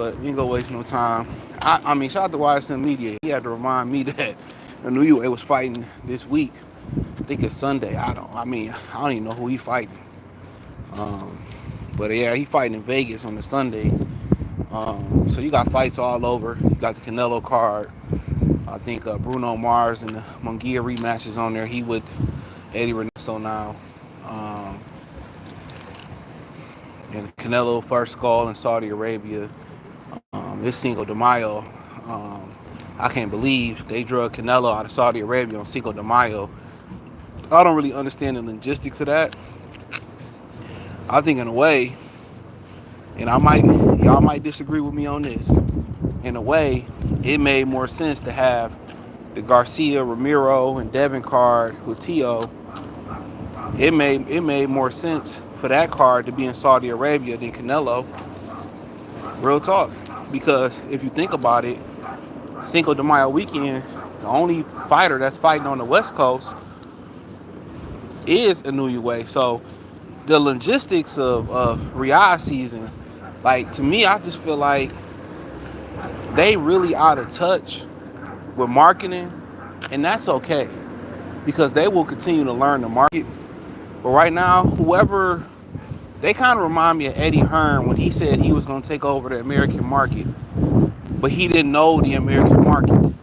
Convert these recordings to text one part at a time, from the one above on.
But you ain't gonna waste no time. I mean, shout out to YSM Media. He had to remind me that the New York was fighting this week. I think it's Sunday. I don't even know who he fighting. But yeah, he fighting in Vegas on the Sunday. So you got fights all over. You got the Canelo card. I think Bruno Mars and the Munguia rematch is on there. He with Eddie Renesso now. Um, and Canelo first call in Saudi Arabia. This Cinco de Mayo. I can't believe they drug Canelo out of Saudi Arabia on Cinco de Mayo. I don't really understand the logistics of that. I think in a way, and y'all might disagree with me on this. In a way, it made more sense to have the Garcia, Ramirez, and Devin card with Teo. It made more sense for that card to be in Saudi Arabia than Canelo. Real talk. Because if you think about it, Cinco de Mayo weekend, the only fighter that's fighting on the West Coast is Inoue. So the logistics of Riyadh season, like to me, I just feel like they really out of touch with marketing, and that's okay because they will continue to learn the market. But right now, whoever they kind of remind me of Eddie Hearn when he said he was going to take over the American market, but he didn't know the American market.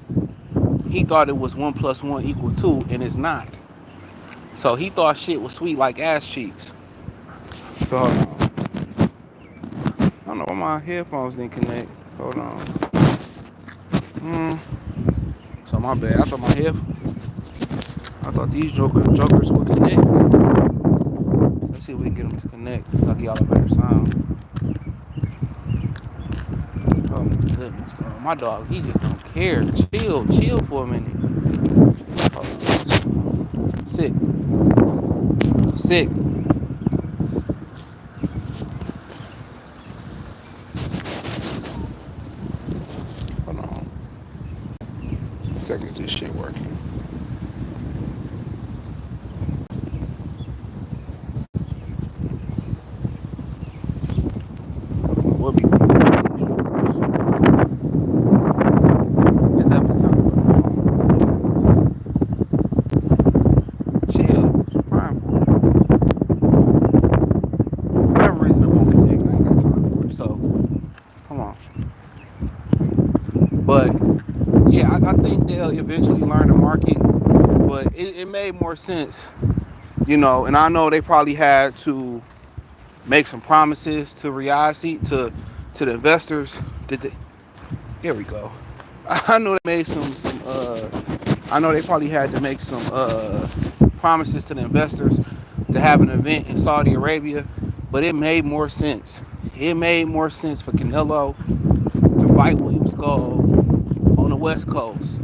He thought it was 1 + 1 = 2, and it's not. So he thought shit was sweet like ass cheeks. So hold on. I don't know why my headphones didn't connect. Hold on. So my bad. I thought these jokers would connect. Let's see if we can get them to connect. I'll give y'all a better sound. Oh my goodness, dog. My dog, he just don't care. Chill for a minute. Hold on. Sick. Hold on. Second, this shit working. We'll be it's every time. Chill. Fine for it. Whatever reason it won't connect, I ain't got time for it. So, come on. But yeah, I think they'll eventually learn the market. But it made more sense, and I know they probably had to make some promises to to the investors. Here we go. I know they made some I know they probably had to make some promises to the investors to have an event in Saudi Arabia, but it made more sense. It made more sense for Canelo to fight William Skull on the West Coast.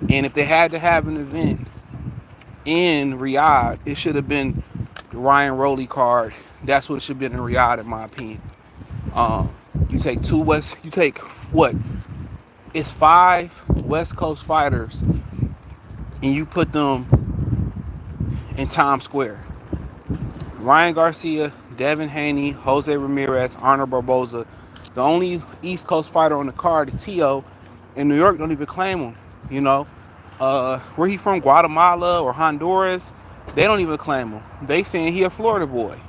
And if they had to have an event in Riyadh, it should have been the Ryan Rowley card. That's what it should have been in Riyadh, in my opinion. You take what? It's 5 West Coast fighters, and you put them in Times Square. Ryan Garcia, Devin Haney, Jose Ramirez, Arnold Barboza. The only East Coast fighter on the card is Teo. In New York, don't even claim him. Where he from, Guatemala or Honduras, they don't even claim him. They saying he a Florida boy.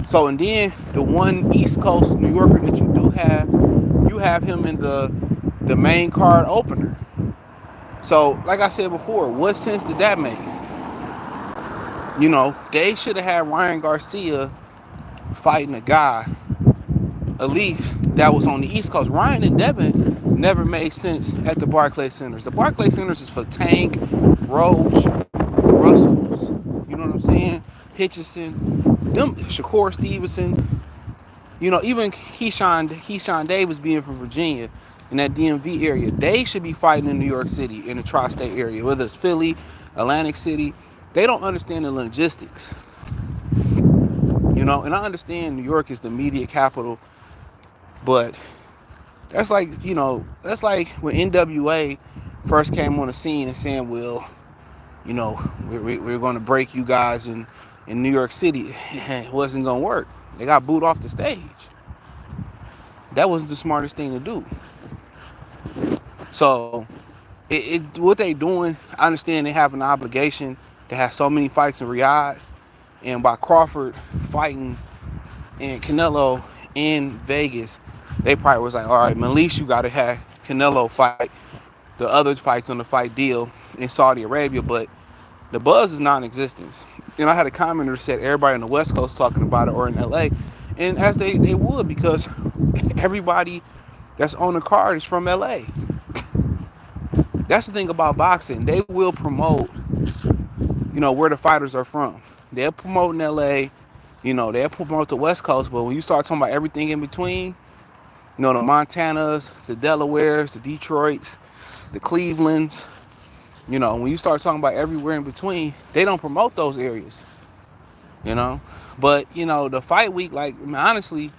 So, and then the one East Coast New Yorker that you have him in the main card opener. So, like I said before, what sense did that make? They should have had Ryan Garcia fighting a guy, at least that was on the East Coast. Ryan and Devin never made sense at the Barclays Centers. The Barclays Centers is for Tank, Roach, Russells, you know what I'm saying? Hitchison, them, Shakur Stevenson, even Keyshawn Davis being from Virginia in that DMV area. They should be fighting in New York City, in the tri-state area, whether it's Philly, Atlantic City. They don't understand the logistics. And I understand New York is the media capital, but that's like when NWA first came on the scene and saying, well, we're going to break you guys in New York City. It wasn't going to work. They got booed off the stage. That wasn't the smartest thing to do. So what they doing, I understand they have an obligation to have so many fights in Riyadh, and by Crawford fighting and Canelo in Vegas, they probably was like, all right, at least you got to have Canelo fight the other fights on the fight deal in Saudi Arabia, but the buzz is non-existent. And I had a commenter that said everybody on the West Coast talking about it or in LA, and as they would, because everybody that's on the card is from LA. That's the thing about boxing. They will promote, where the fighters are from. They'll promote in LA, they'll promote the West Coast, but when you start talking about everything in between, the Montanas, the Delawares, the Detroits, the Clevelands, when you start talking about everywhere in between, they don't promote those areas, But, the fight week, like, I mean, honestly,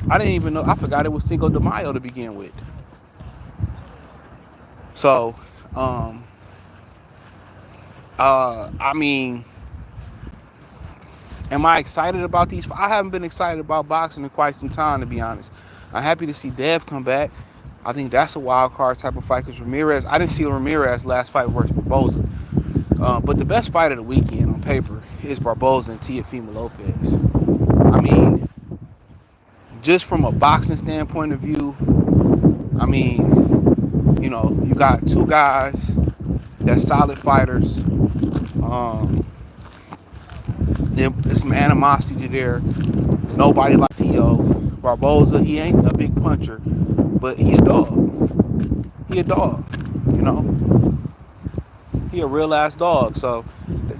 I didn't even know, I forgot it was Cinco de Mayo to begin with. So, I mean, am I excited about these? I haven't been excited about boxing in quite some time, to be honest. I'm happy to see Dev come back. I think that's a wild card type of fight because Ramirez, I didn't see Ramirez last fight versus Barboza. But the best fight of the weekend on paper is Barboza and TeoFemale. I mean, just from a boxing standpoint of view, I mean, you got two guys that's solid fighters. There's some animosity there. Nobody likes Teo. Barboza, he ain't a big puncher, but he a dog. He a dog, He a real ass dog. So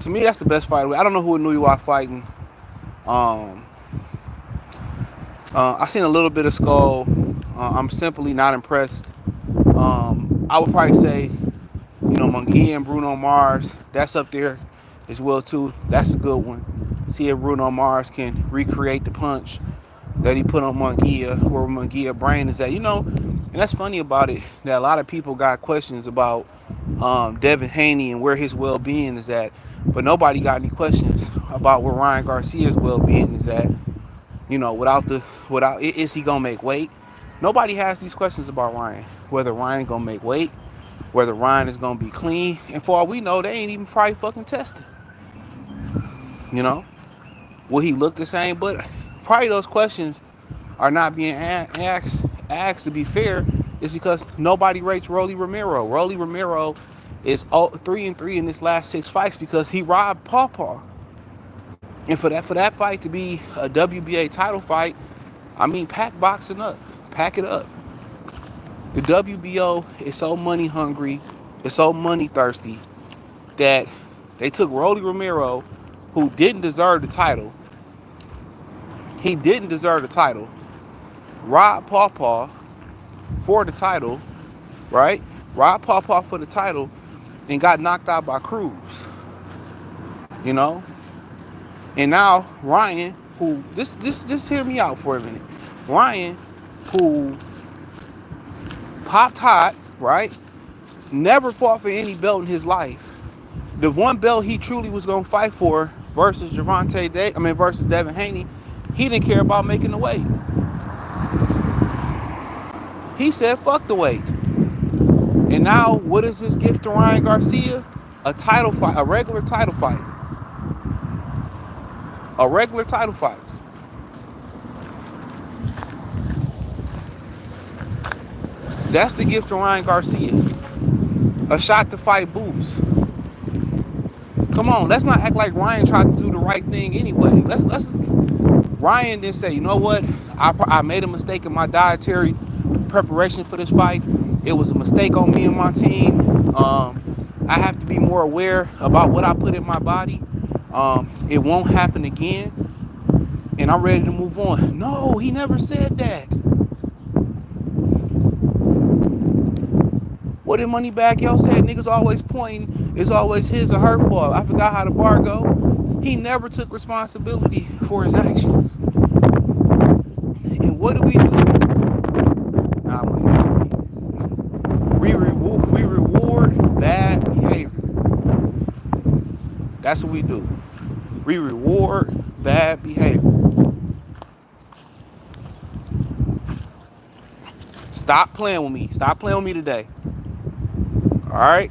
to me, that's the best fight. I don't know who in New York fighting. I seen a little bit of Skull. I'm simply not impressed. I would probably say, Munguia and Bruno Mars. That's up there as well too. That's a good one. See if Bruno Mars can recreate the punch that he put on Munguia, where Munguia brain is at. And that's funny about it, that a lot of people got questions about Devin Haney and where his well-being is at, but nobody got any questions about where Ryan Garcia's well-being is at. Without is he gonna make weight? Nobody has these questions about Ryan. Whether Ryan gonna make weight, whether Ryan is gonna be clean, and for all we know, they ain't even probably fucking tested. Will he look the same? But probably those questions are not being asked. To be fair, is because nobody rates Rolly Romero. Rolly Romero is 3-3 in this last 6 fights because he robbed Paw. And for that fight to be a WBA title fight, I mean, pack boxing up, pack it up. The WBO is so money hungry, it's so money thirsty that they took Rolly Romero, who didn't deserve the title. He didn't deserve the title. Robbed Paw for the title, right? Robbed Paw for the title and got knocked out by Cruz. And now Ryan, who just hear me out for a minute. Ryan, who popped hot, right? Never fought for any belt in his life. The one belt he truly was gonna fight for versus versus Devin Haney, he didn't care about making the weight. He said, fuck the weight. And now, what is this gift to Ryan Garcia? A title fight, a regular title fight. A regular title fight. That's the gift to Ryan Garcia. A shot to fight Boots. Come on, let's not act like Ryan tried to do the right thing anyway. Ryan didn't say, you know what? I made a mistake in my dietary preparation for this fight. It was a mistake on me and my team. I have to be more aware about what I put in my body. It won't happen again. And I'm ready to move on. No, he never said that. What did Moneybag Yo said? Niggas always pointing. It's always his or her fault. I forgot how the bar go. He never took responsibility for his actions. And what do we do? Nah, we reward bad behavior. That's what we do. We reward bad behavior. Stop playing with me. Stop playing with me today. All right?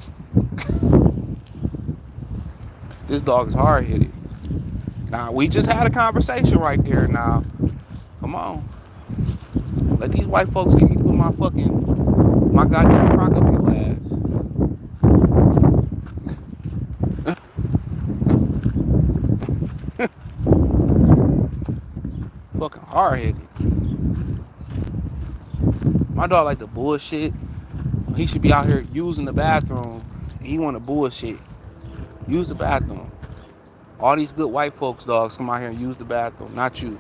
This dog is hard-headed. Now, we just had a conversation right there now. Come on. Let these white folks see me put my goddamn crock up your ass. Fucking hard-headed. My dog like the bullshit. He should be out here using the bathroom. He want to bullshit. Use the bathroom. All these good white folks, dogs, come out here and use the bathroom. Not you.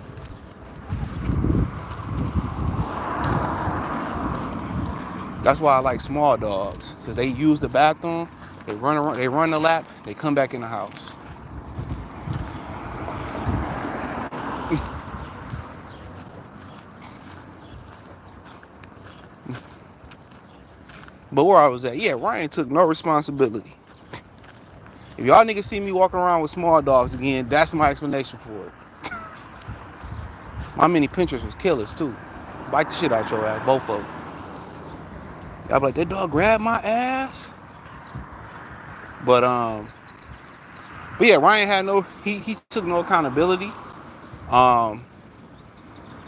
That's why I like small dogs, because they use the bathroom, they run around, they run the lap, they come back in the house. But where I was at, yeah, Ryan took no responsibility. If y'all niggas see me walking around with small dogs again, that's my explanation for it. My mini pinchers was killers too. Bite the shit out your ass, both of them. Y'all be like, that dog grabbed my ass? But yeah, Ryan had he took no accountability. You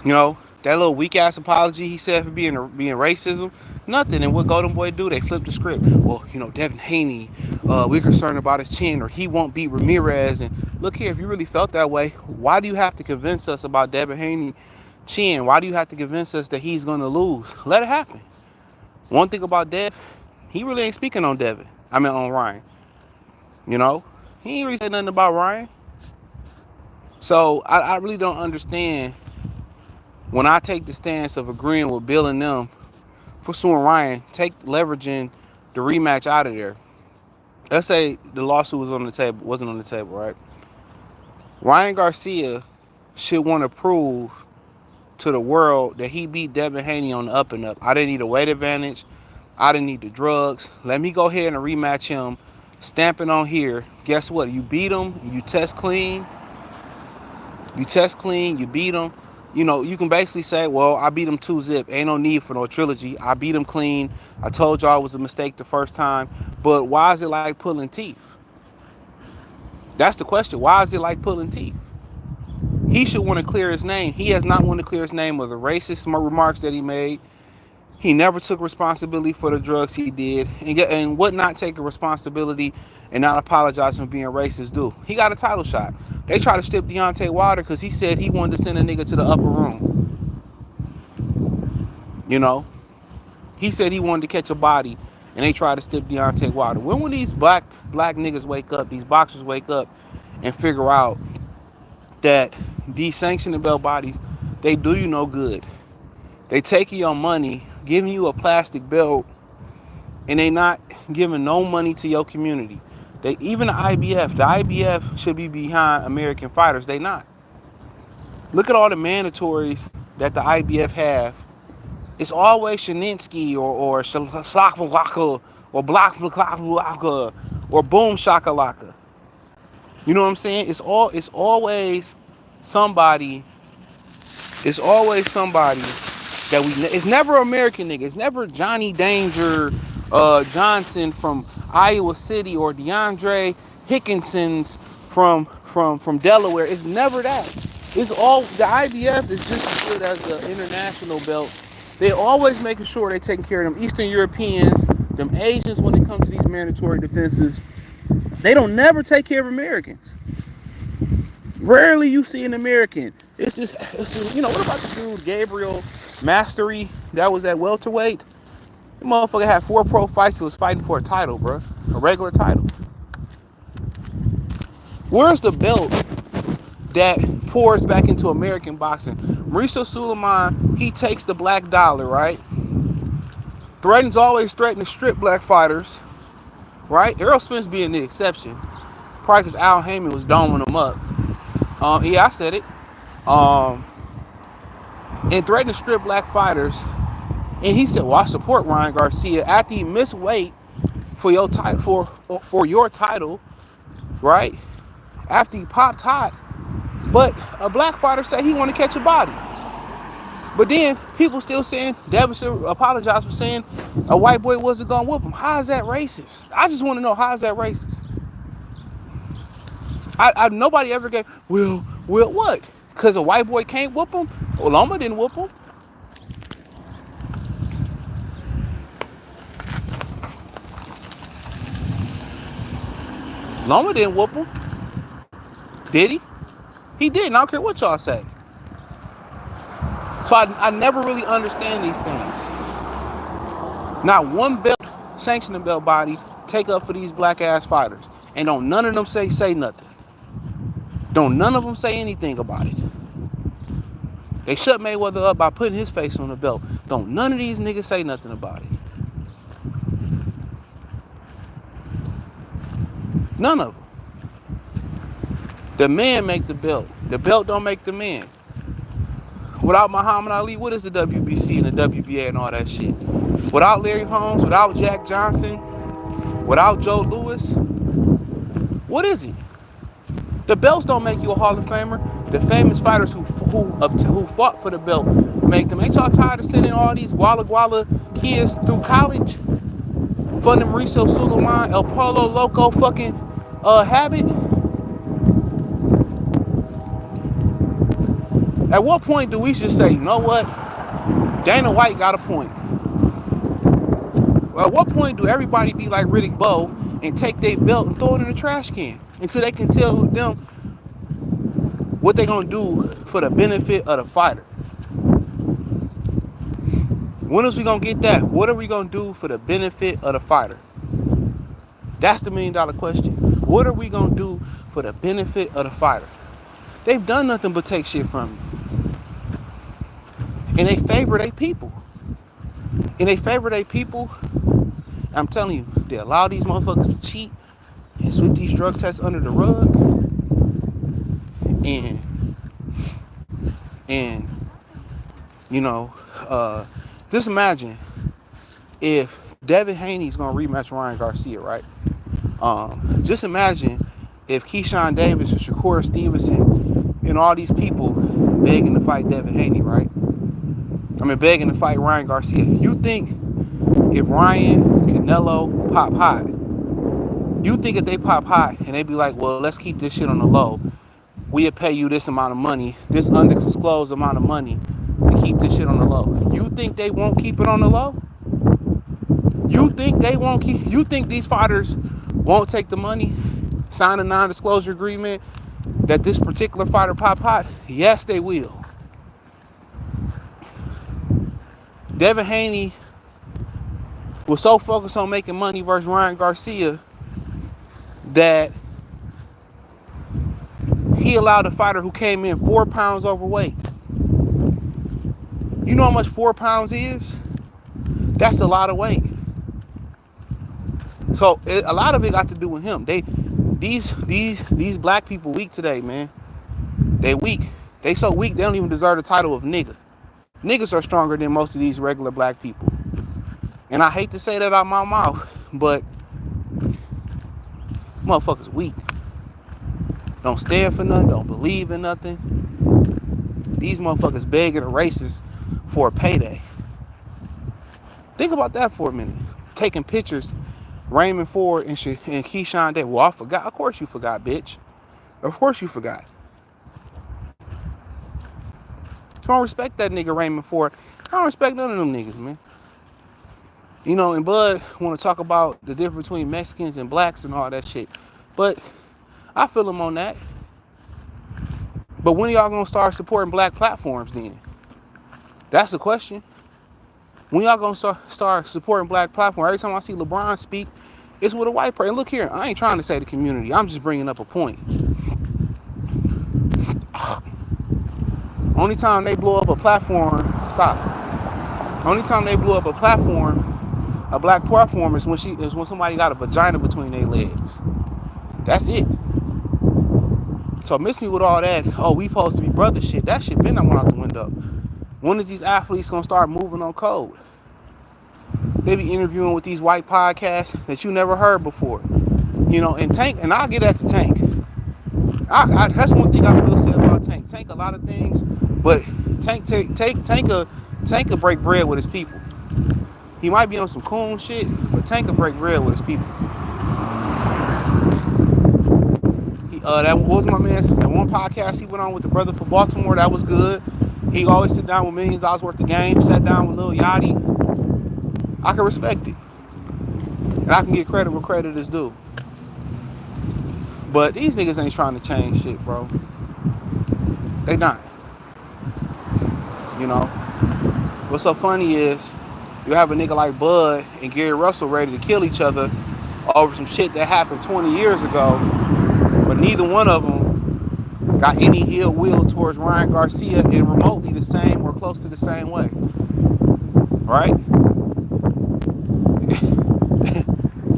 know, that little weak ass apology he said for being racism, nothing. And what Golden Boy do? They flip the script. Well, you know, Devin Haney, we're concerned about his chin, or he won't beat Ramirez. And look here, if you really felt that way, why do you have to convince us about Devin Haney chin? Why do you have to convince us that he's gonna lose? Let it happen. One thing about Dev, he really ain't speaking on Devin. I mean on Ryan. You know, he ain't really saying nothing about Ryan. So I really don't understand when I take the stance of agreeing with Bill and them for suing Ryan, leveraging the rematch out of there. Let's say the lawsuit wasn't on the table, right? Ryan Garcia should want to prove to the world that he beat Devin Haney on the up and up. I didn't need a weight advantage. I didn't need the drugs. Let me go ahead and rematch him, stamp it on here. Guess what? You beat him, you test clean. You beat him. You know, you can basically say, well, I beat him 2-zip. Ain't no need for no trilogy. I beat him clean. I told y'all it was a mistake the first time. But why is it like pulling teeth? That's the question. Why is it like pulling teeth? He should want to clear his name. He has not wanted to clear his name of the racist remarks that he made. He never took responsibility for the drugs he did. And what not taking responsibility and not apologizing for being racist do? He got a title shot. They tried to strip Deontay Wilder because he said he wanted to send a nigga to the upper room. You know? He said he wanted to catch a body, and they tried to strip Deontay Wilder. When will these black niggas wake up, these boxers wake up, and figure out that these sanctioned belt bodies, they do you no good? They taking your money, giving you a plastic belt, and they not giving no money to your community. Even the IBF should be behind American fighters. They not. Look at all the mandatories that the IBF have. It's always Shaninsky or Shakalaka or Blackalaka or Boom Shakalaka. You know what I'm saying? It's always somebody. It's always somebody that it's never American nigga. It's never Johnny Danger Johnson from Iowa City or DeAndre Hickinson's from Delaware. It's never that. It's all the IBF is just as good as the international belt. They're always making sure they're taking care of them Eastern Europeans, them Asians when it comes to these mandatory defenses. They don't never take care of Americans. Rarely you see an American. It's you know, what about the dude Gabriel Mastery that was at welterweight? The motherfucker had 4 pro fights. He was fighting for a title, bro. A regular title. Where's the belt that pours back into American boxing? Mauricio Suleiman, he takes the black dollar, right? Always threatening to strip black fighters, right? Errol Spence being the exception. Probably because Al Heyman was doming him up. Yeah, I said it. And threatening to strip black fighters. And he said, well, I support Ryan Garcia after he missed weight for your title, for your title, right? After he popped hot. But a black fighter said he want to catch a body. But then people still saying Devin should apologize for saying a white boy wasn't gonna whoop him. How is that racist? I just want to know, how is that racist? I nobody ever gave. Well, what? Because a white boy can't whoop him? Well, Loma didn't whoop him. Loma didn't whoop him. Did he? He didn't. I don't care what y'all say. So I never really understand these things. Not one belt, sanctioning belt body, take up for these black ass fighters. And don't none of them say nothing. Don't none of them say anything about it. They shut Mayweather up by putting his face on the belt. Don't none of these niggas say nothing about it. None of them. The man make the belt. The belt don't make the man. Without Muhammad Ali, what is the WBC and the WBA and all that shit? Without Larry Holmes, without Jack Johnson, without Joe Louis, what is he? The belts don't make you a Hall of Famer. The famous fighters who fought for the belt make them. Ain't y'all tired of sending all these Guala Guala kids through college? Funding Mauricio Sulaiman, El Polo Loco fucking Habit? At what point do we just say, you know what? Dana White got a point. Well, at what point do everybody be like Riddick Bowe and take their belt and throw it in the trash can until they can tell them what they gonna do for the benefit of the fighter? When is we gonna get that? What are we gonna do for the benefit of the fighter? That's the $1 million question. What are we gonna do for the benefit of the fighter? They've done nothing but take shit from you. And they favor their people. And they favor their people. I'm telling you, they allow these motherfuckers to cheat and sweep these drug tests under the rug. And you know, just imagine if Devin Haney's gonna rematch Ryan Garcia, right? Just imagine if Keyshawn Davis and Shakur Stevenson and all these people begging to fight Devin Haney, right? I mean, begging to fight Ryan Garcia. You think if Ryan, Canelo pop hot, you think if they pop hot and they be like, well, let's keep this shit on the low, we'll pay you this amount of money, this undisclosed amount of money to keep this shit on the low. You think they won't keep it on the low? You think they won't keep, you think these fighters won't take the money, sign a non-disclosure agreement that this particular fighter pop hot? Yes, they will. Devin Haney was so focused on making money versus Ryan Garcia that he allowed a fighter who came in 4 pounds overweight. You know how much 4 pounds is? That's a lot of weight. So a lot of it got to do with him. These black people weak today, man. They weak. They so weak they don't even deserve the title of nigga. Niggas are stronger than most of these regular black people. And I hate to say that out my mouth, but motherfuckers weak. Don't stand for nothing, don't believe in nothing. These motherfuckers begging the racists for a payday. Think about that for a minute. Taking pictures, Raymond Ford and Keyshawn Davis. Well, I forgot. Of course you forgot, bitch. Of course you forgot. I don't respect that nigga Raymond Ford. I don't respect none of them niggas, man. You know, and Bud want to talk about the difference between Mexicans and blacks and all that shit. But I feel him on that. But when y'all gonna start supporting black platforms then? That's the question. When y'all gonna start supporting black platforms? Every time I see LeBron speak, it's with a white person. And look here, I ain't trying to say the community. I'm just bringing up a point. Only time they blow up a platform, Only time they blew up a platform, a black platform, is when somebody got a vagina between their legs. That's it. So miss me with all that, oh, we supposed to be brother shit. That shit been went out the window. When is these athletes gonna start moving on code? They be interviewing with these white podcasts that you never heard before. You know, and Tank, and I'll get at the Tank. That's one thing I will say about Tank. Tank a lot of things, but Tank a break bread with his people. He might be on some coon shit, but Tank a break bread with his people. That was my man. That one podcast he went on with the brother for Baltimore. That was good. He always sit down with millions of dollars worth of games. Sat down with Lil Yachty. I can respect it, and I can get credit where credit is due. But these niggas ain't trying to change shit, bro. They not. You know. What's so funny is you have a nigga like Bud and Gary Russell ready to kill each other over some shit that happened 20 years ago, but neither one of them got any ill will towards Ryan Garcia in remotely the same or close to the same way. Right?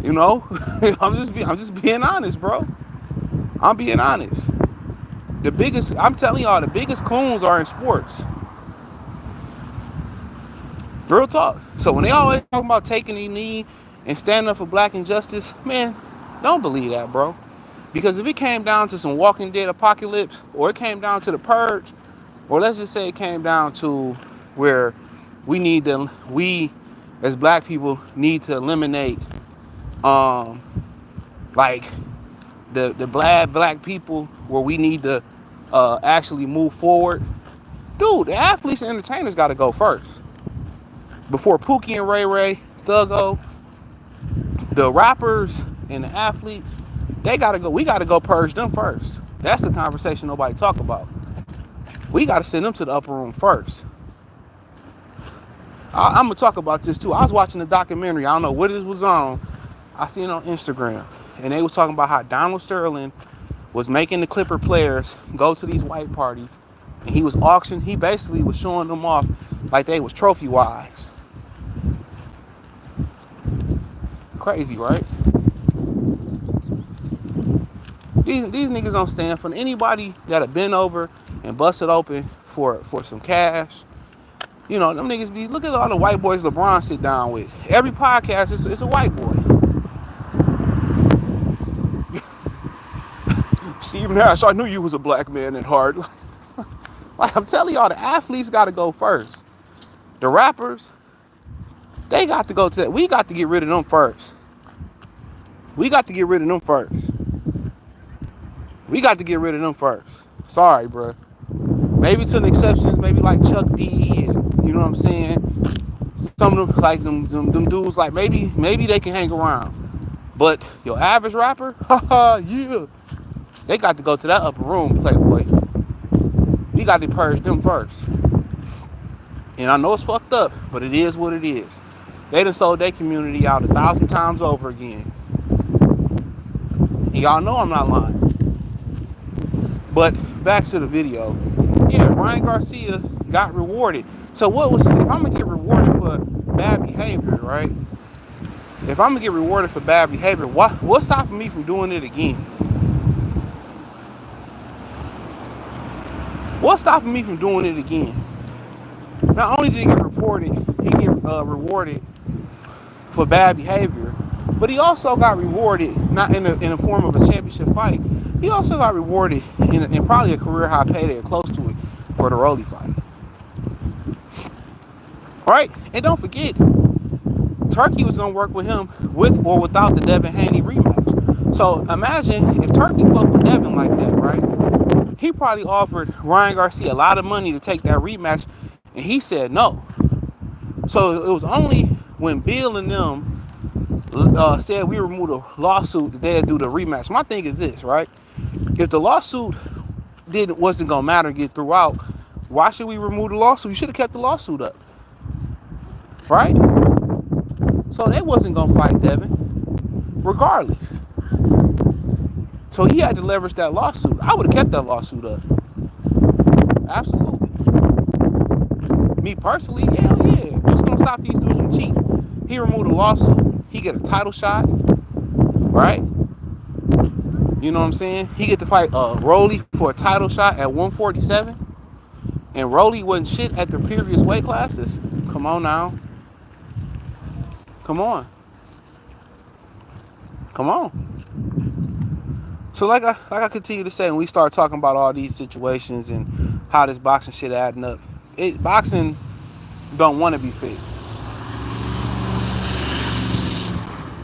You know? I'm just being honest, bro. I'm being honest. I'm telling y'all, the biggest coons are in sports. Real talk. So when they always talk about taking a knee and standing up for black injustice, man, don't believe that, bro. Because if it came down to some Walking Dead apocalypse, or it came down to the purge, or let's just say it came down to where we as black people need to eliminate like the black people, where we need to actually move forward. Dude, the athletes and entertainers got to go first. Before Pookie and Ray Ray, Thuggo, the rappers and the athletes, they gotta go. We gotta go purge them first. That's the conversation nobody talk about. We gotta send them to the upper room first. I'm gonna talk about this too. I was watching a documentary. I don't know what it was on. I seen it on Instagram, and they was talking about how Donald Sterling was making the Clipper players go to these white parties, and he was auctioning. He basically was showing them off like they was trophy wives. Crazy, right? These niggas don't stand for anybody that have been over and busted open for some cash. You know, them niggas be, look at all the white boys LeBron sit down with. Every podcast, it's a white boy. Steve Nash, I knew you was a black man at heart. Like I'm telling y'all, the athletes got to go first. The rappers, they got to go to that. We got to get rid of them first. We got to get rid of them first. We got to get rid of them first. Sorry, bro. Maybe to the exceptions, maybe like Chuck D, and you know what I'm saying? Some of them, like them dudes, like maybe they can hang around. But your average rapper, haha, yeah. They got to go to that upper room, Playboy. We got to purge them first. And I know it's fucked up, but it is what it is. They done sold their community out 1,000 times over again. And y'all know I'm not lying. But back to the video. Yeah, Ryan Garcia got rewarded. So what was, if I'm gonna get rewarded for bad behavior, right? If I'm gonna get rewarded for bad behavior, what's stopping me from doing it again? What's stopping me from doing it again? Not only did he get rewarded for bad behavior, but he also got rewarded, not in the form of a championship fight. He also got rewarded in probably a career high payday or close to it for the Rolly fight. All right, and don't forget, Turkey was gonna work with him with or without the Devin Haney rematch. So imagine if Turkey fucked with Devin like that, right? He probably offered Ryan Garcia a lot of money to take that rematch, and he said no. So it was only when Bill and them said we removed a lawsuit that they'd do the rematch. My thing is this, right? If the lawsuit wasn't gonna matter and get throughout, why should we remove the lawsuit? You should have kept the lawsuit up, right? So they wasn't gonna fight Devin, regardless. So he had to leverage that lawsuit. I would have kept that lawsuit up. Absolutely. Me personally, hell yeah. What's gonna stop these dudes from cheating? He removed the lawsuit. He get a title shot, right? You know what I'm saying? He get to fight Rolly for a title shot at 147. And Rolly wasn't shit at the previous weight classes. Come on now. Come on. Come on. So like I continue to say, when we start talking about all these situations and how this boxing shit adding up, Boxing don't want to be fixed.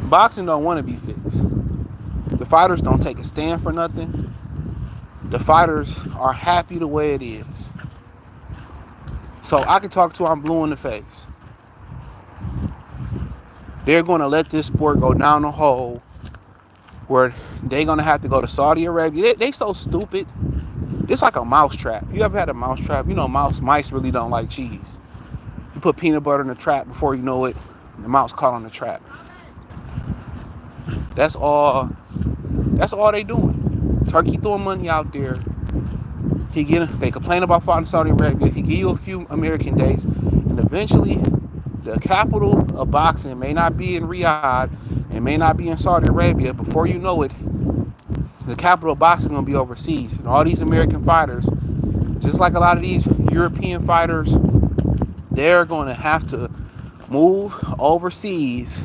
Boxing don't want to be fixed. The fighters don't take a stand for nothing. The fighters are happy the way it is. So I can talk to I'm blue in the face. They're going to let this sport go down the hole where they're going to have to go to Saudi Arabia. They so stupid. It's like a mouse trap. You ever had a mouse trap? You know, mice really don't like cheese. You put peanut butter in the trap, before you know it, the mouse caught on the trap. That's all they doing. Turkey throwing money out there. They complain about fighting Saudi Arabia. He give you a few American dates, and eventually the capital of boxing may not be in Riyadh and may not be in Saudi Arabia. Before you know it, the capital of boxing is going to be overseas. And all these American fighters, just like a lot of these European fighters, they're going to have to move overseas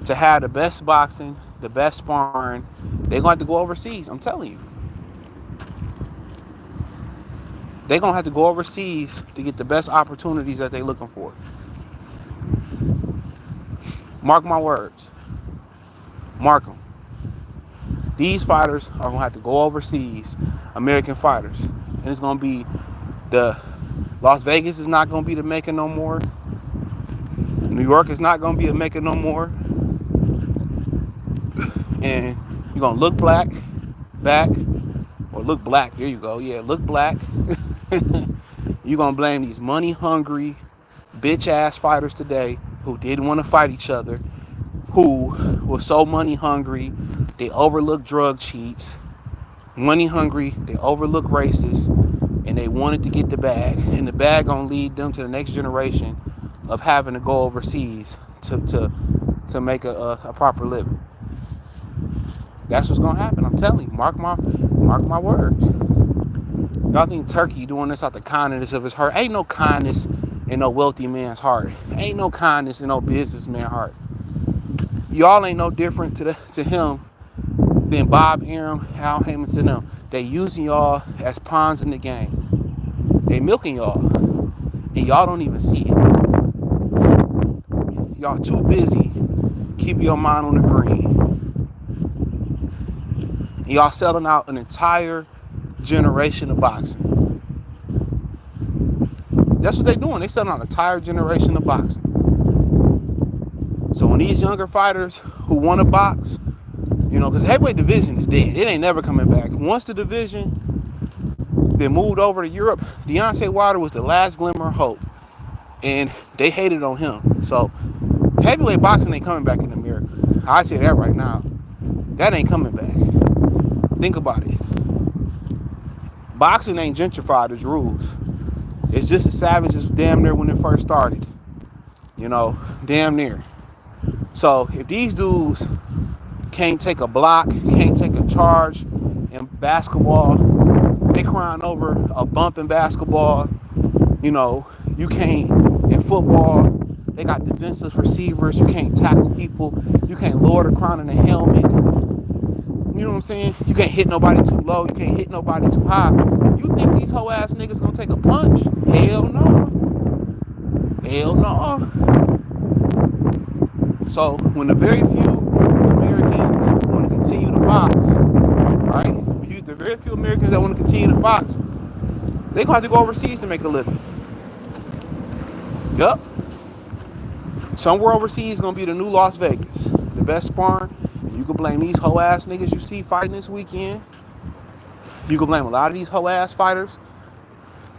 to have the best boxing, the best sparring. They're going to have to go overseas, I'm telling you. They're going to have to go overseas to get the best opportunities that they're looking for. Mark my words. Mark them. These fighters are going to have to go overseas, American fighters. And it's going to be the Las Vegas is not going to be the Mecca no more. New York is not going to be a Mecca no more. And you're going to look back, or look black. There you go. Yeah, look black. You're going to blame these money-hungry, bitch-ass fighters today who didn't want to fight each other, who were so money-hungry, they overlooked drug cheats, money-hungry, they overlooked racists, and they wanted to get the bag. And the bag going to lead them to the next generation of having to go overseas to make a proper living. That's what's going to happen. I'm telling you. Mark my words. Y'all think Turkey doing this out the kindness of his heart? Ain't no kindness in no wealthy man's heart. Ain't no kindness in no businessman's heart. Y'all ain't no different to him than Bob Arum, Al Heyman to them. They using y'all as pawns in the game. They milking y'all. And y'all don't even see it. Y'all too busy keeping your mind on the green. And y'all selling out an entire generation of boxing. That's what they're doing. They selling out an entire generation of boxing. So when these younger fighters who want to box, you know, because the heavyweight division is dead. It ain't never coming back. Once the division then moved over to Europe, Deontay Wilder was the last glimmer of hope. And they hated on him. So heavyweight boxing ain't coming back in America. I say that right now. That ain't coming back. Think about it. Boxing ain't gentrified its rules. It's just as savage as damn near when it first started. You know, damn near. So if these dudes can't take a block, can't take a charge in basketball, they crying over a bump in basketball. You know, you can't in football. They got defensive receivers. You can't tackle people. You can't lower the crown in the helmet. You know what I'm saying? You can't hit nobody too low. You can't hit nobody too high. You think these hoe ass niggas gonna take a punch? Hell no. Hell no. So when the very few Americans want to continue to box, right? The very few Americans that want to continue to box, they gonna have to go overseas to make a living. Yup. Somewhere overseas is gonna be the new Las Vegas, the best sparring. You can blame these hoe ass niggas you see fighting this weekend. You can blame a lot of these hoe ass fighters,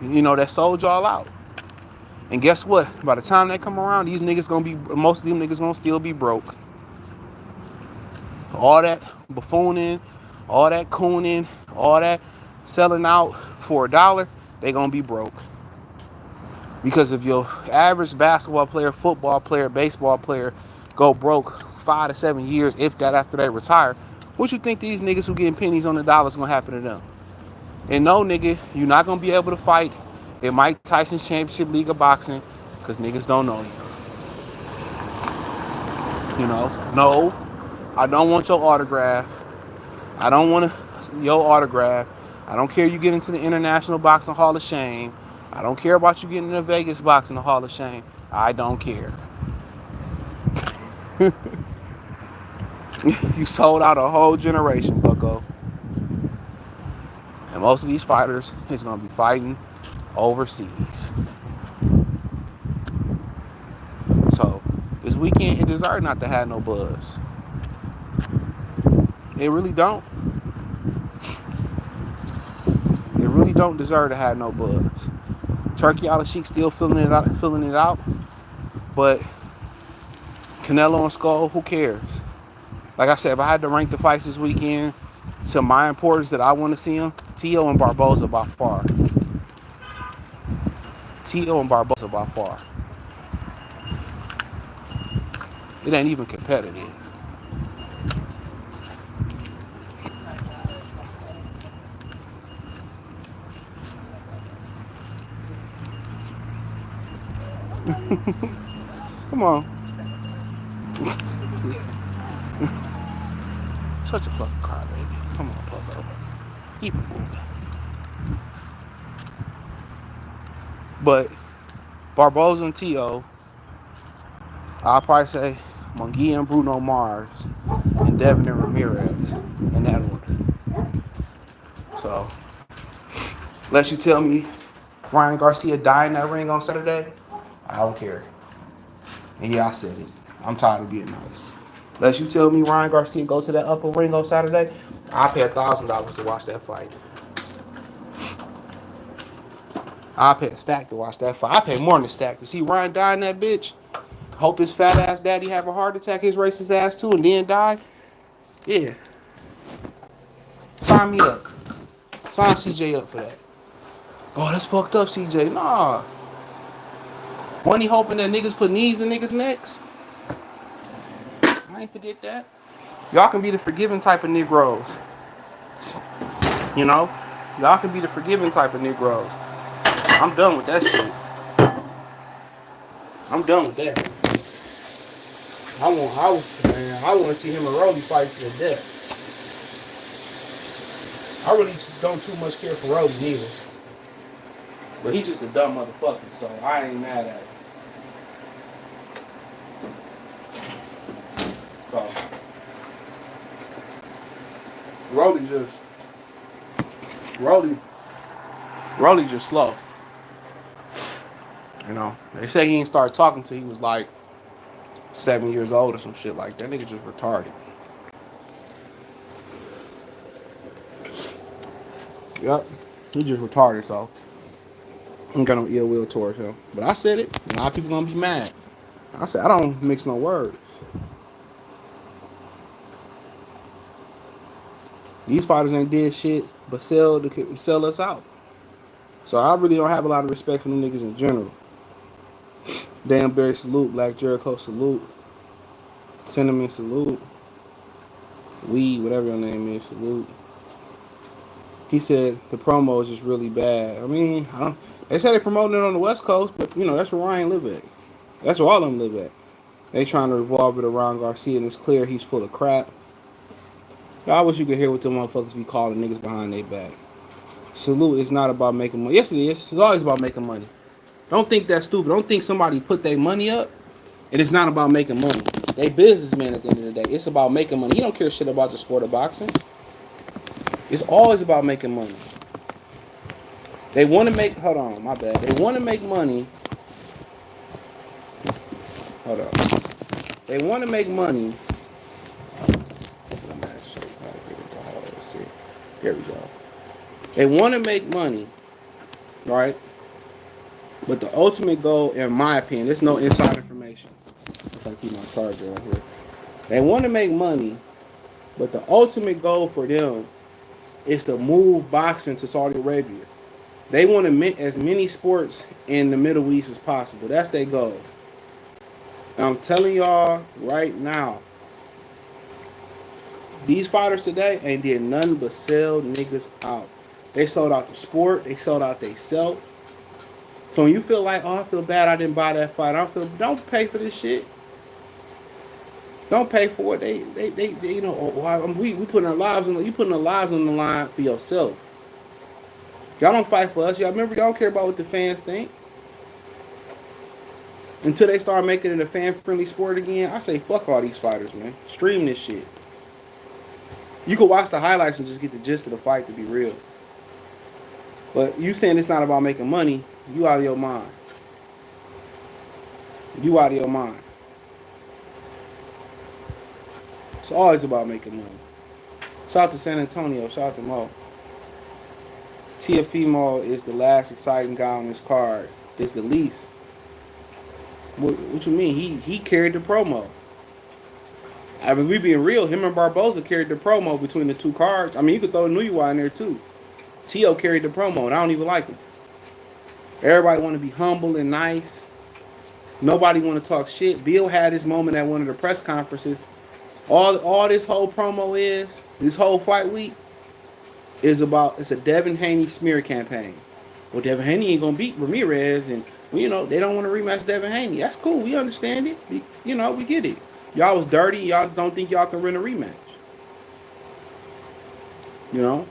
you know, that sold y'all out. And guess what? By the time they come around, these niggas gonna be, most of them niggas gonna still be broke. All that buffooning, all that cooning, all that selling out for $1, they gonna be broke. Because if your average basketball player, football player, baseball player go broke 5 to 7 years, if that, after they retire, what you think these niggas who getting pennies on the dollar is gonna happen to them? And no, nigga, you're not gonna be able to fight in Mike Tyson's Championship League of Boxing because niggas don't know you. You know, no, I don't want your autograph. I don't want your autograph. I don't care you get into the International Boxing Hall of Shame. I don't care about you getting in a Vegas box in the Hall of Shame. I don't care. You sold out a whole generation, bucko. And most of these fighters is going to be fighting overseas. So this weekend, it deserves not to have no buzz. It really don't. It really don't deserve to have no buzz. Turkey Al Sheik still filling it out. But Canelo and Skull, who cares? Like I said, if I had to rank the fights this weekend to my importance that I want to see them, Teo and Barboza by far. Teo and Barboza by far. It ain't even competitive. Come on. Such a fucking crybaby. Come on, Pablo. Keep it moving. But Barboza and Teo, I'll probably say Munguia and Bruno Mars and Devin and Ramirez in that order. So, unless you tell me Ryan Garcia died in that ring on Saturday, I don't care. And yeah, I said it. I'm tired of being nice. Unless you tell me Ryan Garcia go to that upper ring on Saturday, I'll pay $1,000 to watch that fight. I'll pay a stack to watch that fight. I pay more than a stack to see Ryan die in that bitch. Hope his fat ass daddy have a heart attack, his racist ass too, and then die. Yeah. Sign me up. Sign CJ up for that. Oh, that's fucked up, CJ. Nah. Wasn't he hoping that niggas put knees in niggas' necks? I ain't forget that. Y'all can be the forgiving type of Negroes. You know? Y'all can be the forgiving type of Negroes. I'm done with that shit. I'm done with that. I want to see him and Rolly fight to the death. I really don't too much care for Rolly neither. But he's just a dumb motherfucker, so I ain't mad at him. So, Rolly just slow. You know, they say he didn't start talking till he was like 7 years old or some shit like that. Nigga just retarded. Yep, he just retarded, so I ain't got no ill will towards him. But I said it, a lot of people gonna be mad. I said I don't mix no words. These fighters ain't did shit but sell us out. So I really don't have a lot of respect for them niggas in general. Damn Barry salute, Black Jericho salute, Cinnamon salute, Weed, whatever your name is, salute. He said the promo is just really bad. I mean, they say they promoting it on the West Coast, but you know, that's where Ryan live at. That's where all of them live at. They trying to revolve it around Garcia, and it's clear he's full of crap. I wish you could hear what them motherfuckers be calling niggas behind their back. Salute is not about making money. Yes, it is. It's always about making money. Don't think that's stupid. Don't think somebody put their money up and it's not about making money. They businessmen at the end of the day. It's about making money. You don't care shit about the sport of boxing. It's always about making money. They want to make... Hold on, my bad. They want to make money. Hold on. They want to make money. Here we go. They want to make money, right? But the ultimate goal, in my opinion, there's no inside information. If I keep my charger right here. They want to make money, but the ultimate goal for them is to move boxing to Saudi Arabia. They want to make as many sports in the Middle East as possible. That's their goal. And I'm telling y'all right now, these fighters today ain't did nothing but sell niggas out. They sold out the sport. They sold out they self. So when you feel like, oh, I feel bad I didn't buy that fight. Don't pay for this shit. Don't pay for it. They you know, we putting our lives on. You putting our lives on the line for yourself. Y'all don't fight for us. Y'all remember, y'all don't care about what the fans think. Until they start making it a fan-friendly sport again, I say fuck all these fighters, man. Stream this shit. You can watch the highlights and just get the gist of the fight to be real. But you saying it's not about making money, you out of your mind. You out of your mind. It's always about making money. Shout out to San Antonio. Shout out to Mo. TeoFemale is the last exciting guy on this card. It's the least. What you mean? He carried the promo. I mean, we being real. Him and Barboza carried the promo between the two cards. I mean, you could throw Nuyua in there too. Teo carried the promo, and I don't even like him. Everybody want to be humble and nice. Nobody want to talk shit. Bill had his moment at one of the press conferences. All this whole promo is, this whole fight week, is about, it's a Devin Haney smear campaign. Well, Devin Haney ain't gonna beat Ramirez, and you know they don't want to rematch Devin Haney. That's cool. We understand it. We get it. Y'all was dirty. Y'all don't think y'all can win a rematch. You know,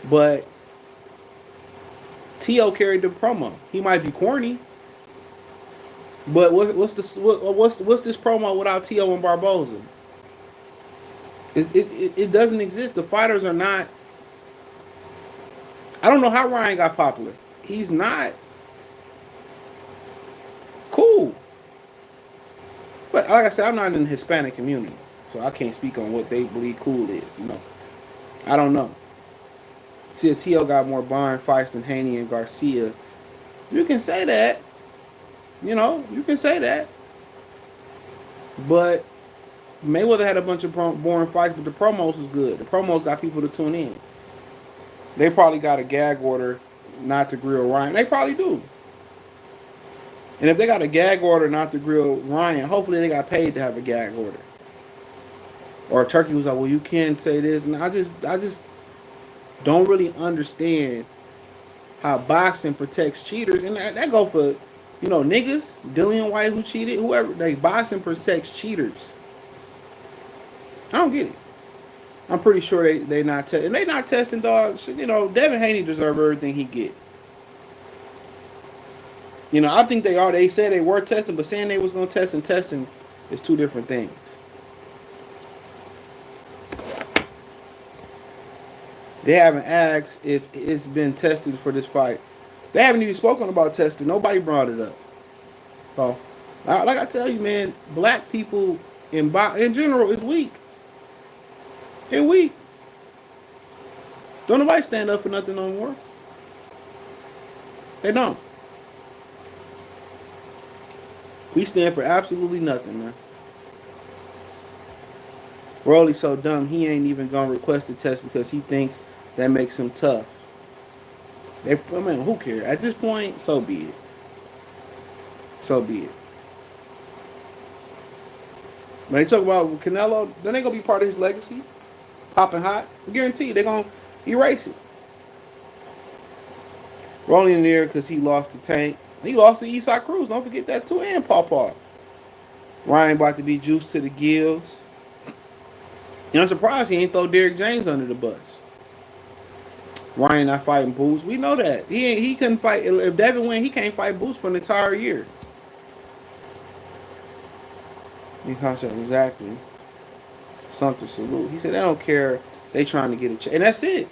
but Teo carried the promo. He might be corny, but what's this promo without Teo and Barboza? It doesn't exist. The fighters are not. I don't know how Ryan got popular. He's not cool. But like I said, I'm not in the Hispanic community, so I can't speak on what they believe cool is. You know, I don't know. See, Teo got more barn fights than Haney and Garcia. You can say that. You know, you can say that. But Mayweather had a bunch of boring fights, but the promos was good. The promos got people to tune in. They probably got a gag order not to grill Ryan. They probably do. And if they got a gag order not to grill Ryan, hopefully they got paid to have a gag order. Or Turkey was like, well, you can't say this. And I just don't really understand how boxing protects cheaters. And that go for, you know, niggas, Dillian White who cheated, whoever. Like, boxing protects cheaters. I don't get it. I'm pretty sure they not testing. And they not testing, dogs. You know, Devin Haney deserves everything he get. You know, I think they are. They said they were testing, but saying they was going to test and testing is two different things. They haven't asked if it's been tested for this fight. They haven't even spoken about testing. Nobody brought it up. So, like I tell you, man, black people in general is weak. They're weak. Don't nobody stand up for nothing no more. They don't. We stand for absolutely nothing, man. Rolly's so dumb, he ain't even gonna request a test because he thinks that makes him tough. I mean, who cares? At this point, so be it. So be it. When they talk about Canelo, then they gonna be part of his legacy. Popping hot. I guarantee they're gonna erase it. Rolling in there because he lost to Tank. He lost to Eastside Cruz. Don't forget that too. And Paw. Ryan about to be juiced to the gills. And I'm surprised he ain't throw Derrick James under the bus. Ryan not fighting Boots. We know that. He couldn't fight. If Devin win, he can't fight Boots for an entire year. Exactly. Something salute. He said they don't care. They trying to get a check. And that's it.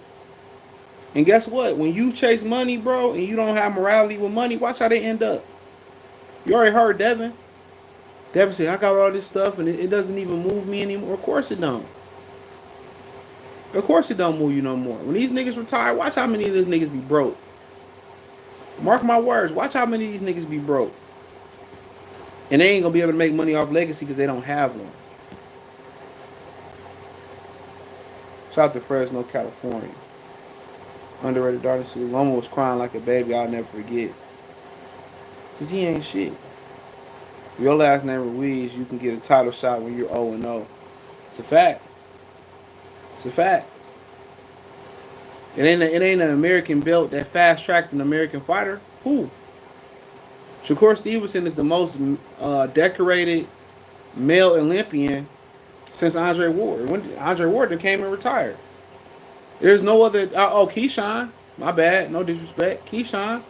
And guess what? When you chase money, bro, and you don't have morality with money, watch how they end up. You already heard Devin. Devin said, I got all this stuff and it doesn't even move me anymore. Of course it don't. Of course it don't move you no more. When these niggas retire, watch how many of these niggas be broke. Mark my words. Watch how many of these niggas be broke. And they ain't going to be able to make money off legacy because they don't have one. Shout out to Fresno, California. Underrated artist Loma was crying like a baby. I'll never forget. Because he ain't shit. Your last name Ruiz, you can get a title shot when you're 0-0. It's a fact. It's a fact. It ain't an American belt that fast-tracked an American fighter. Who? Shakur Stevenson is the most decorated male Olympian since Andre Ward. When Andre Ward came and retired. There's no other. Keyshawn. My bad. No disrespect. Keyshawn.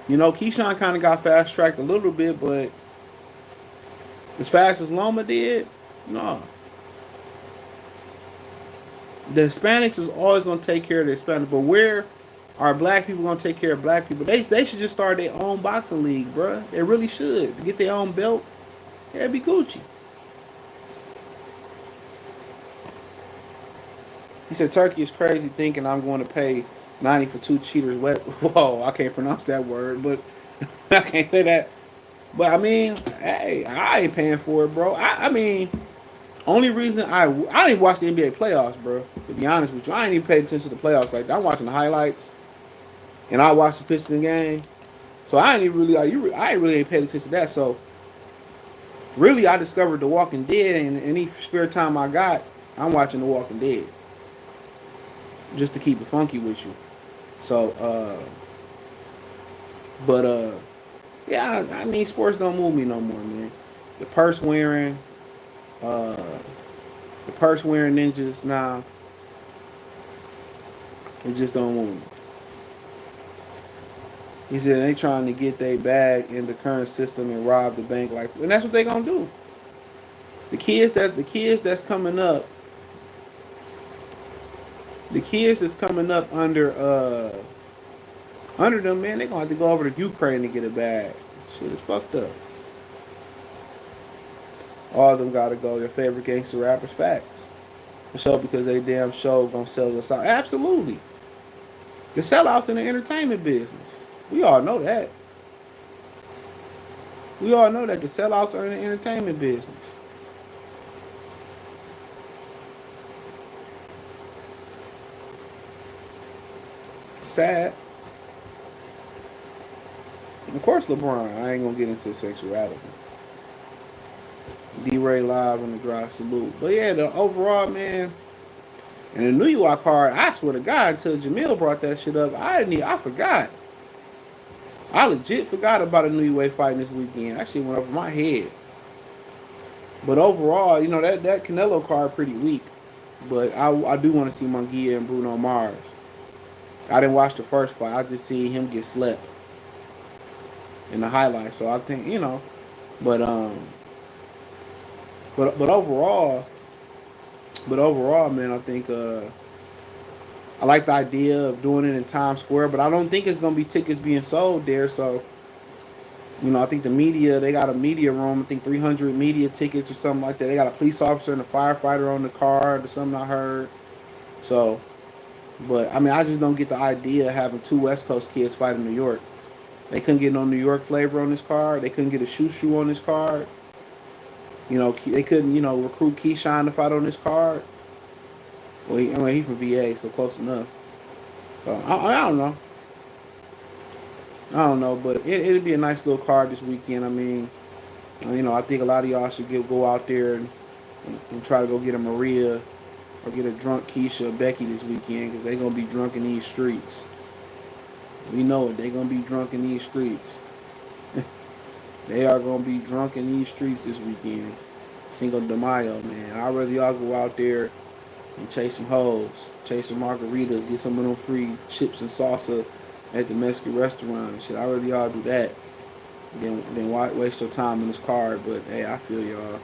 You know, Keyshawn kind of got fast tracked a little bit, but as fast as Loma did, no. The Hispanics is always going to take care of the Hispanics, but where are black people going to take care of black people? They should just start their own boxing league, bro. They really should. Get their own belt. Yeah, it'd be Gucci. He said Turkey is crazy thinking I'm going to pay 90 for two cheaters. Whoa, I can't pronounce that word, but I can't say that. But I mean, hey, I ain't paying for it, bro. I mean, only reason I didn't even watch the NBA playoffs, bro. To be honest with you, I ain't even paid attention to the playoffs like that. I'm watching the highlights, and I watched the Pistons game. So I ain't even really I ain't really paid attention to that. So really, I discovered The Walking Dead, and any spare time I got, I'm watching The Walking Dead, just to keep it funky with you. So, yeah, I mean, sports don't move me no more, man. The purse wearing, ninjas now, it just don't move me. He said they trying to get their bag in the current system and rob the bank, and that's what they gonna do. The kids that's coming up, under them, man, they gonna have to go over to Ukraine to get a bag. Shit is fucked up. All of them gotta go. Their favorite gangster rappers, facts. For sure, because they damn show gonna sell us out. Absolutely. The sellouts in the entertainment business. We all know that. We all know that the sellouts are in the entertainment business. Sad. And of course, LeBron. I ain't gonna get into sexuality. D-Ray live on the drive salute. But yeah, the overall, man, and the New York card, I swear to God, until Jamil brought that shit up, I forgot. I legit forgot about a New York fighting this weekend. That shit went over my head. But overall, you know, that Canelo card pretty weak. But I do want to see Munguia and Bruno Mars. I didn't watch the first fight. I just seen him get slept in the highlights. So I think, you know, but overall, man, I think I like the idea of doing it in Times Square, but I don't think it's gonna be tickets being sold there. So, you know, I think the media, they got a media room. I think 300 media tickets or something like that. They got a police officer and a firefighter on the card or something I heard. So, but I mean, I just don't get the idea of having two West Coast kids fight in New York. They couldn't get no New York flavor on this card. They couldn't get a shoo on this card. You know, they couldn't, you know, recruit Keyshawn to fight on this card. Well, he's from VA, so close enough. So, I don't know. I don't know, but it'd be a nice little card this weekend. I mean, you know, I think a lot of y'all should go out there and try to go get a Maria or get a drunk Keisha or Becky this weekend, because they're going to be drunk in these streets. We know it. They're going to be drunk in these streets. They are going to be drunk in these streets this weekend. Cinco de Mayo, man. I'd rather y'all go out there and chase some hoes, chase some margaritas, get some of them free chips and salsa at the Mexican restaurant and shit. I'd rather y'all do that than waste your time in this card. But hey, I feel y'all.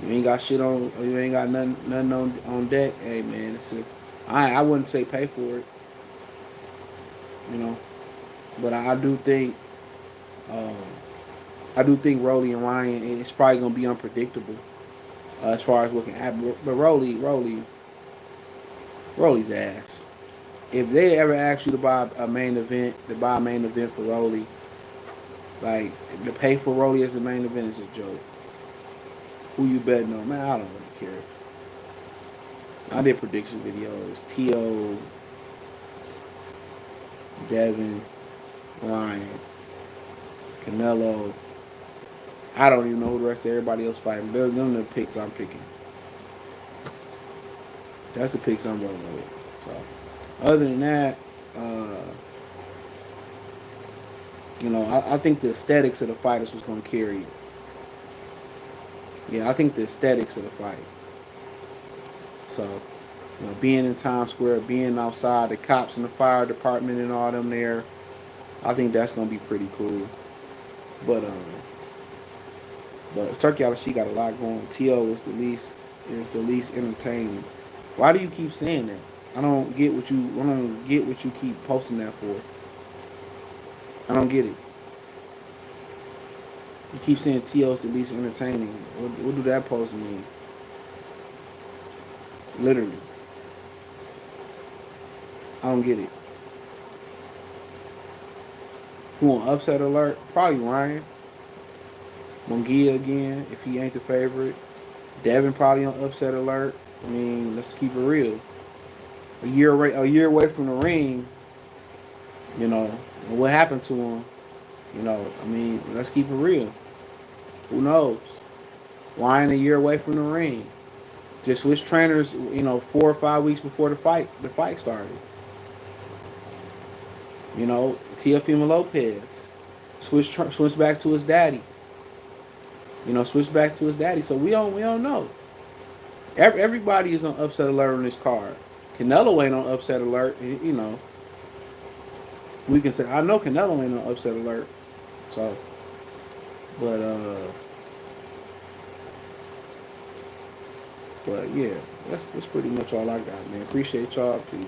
You ain't got shit on, or you ain't got nothing on deck. Hey man, I wouldn't say pay for it, you know. But I do think Rolly and Ryan, it's probably gonna be unpredictable as far as looking at. But Rolly's ass. If they ever ask you to buy a main event for Rolly, like to pay for Rolly as a main event is a joke. Who you betting on? Man, I don't really care. I did prediction videos. Teo, Devin, Ryan, Canelo. I don't even know who the rest of everybody else fighting. They're the picks I'm picking. That's the picks I'm rolling with. So, other than that, you know, I think the aesthetics of the fighters was going to carry it. Yeah, I think the aesthetics of the fight. So, You know, being in Times Square, being outside, the cops and the fire department and all them there. I think that's gonna be pretty cool. But Turkey out she got a lot going. T.O. is the least entertaining. Why do you keep saying that? I don't get what you keep posting that for. I don't get it. You keep saying T.O. is the least entertaining. What do that post mean? Literally, I don't get it. Who on upset alert? Probably Ryan. Mungia again, if he ain't the favorite. Devin probably on upset alert. I mean, let's keep it real. A year away from the ring, you know, and what happened to him, I mean, let's keep it real. Who knows? Ryan a year away from the ring. Just switch trainers, 4 or 5 weeks before the fight started. TeoFemale Lopez. Switch back to his daddy. Switch back to his daddy. So we don't know. Everybody is on upset alert on this card. Canelo ain't on upset alert. We can say I know Canelo ain't on upset alert. So, but but yeah, that's pretty much all I got, man. Appreciate y'all. Peace.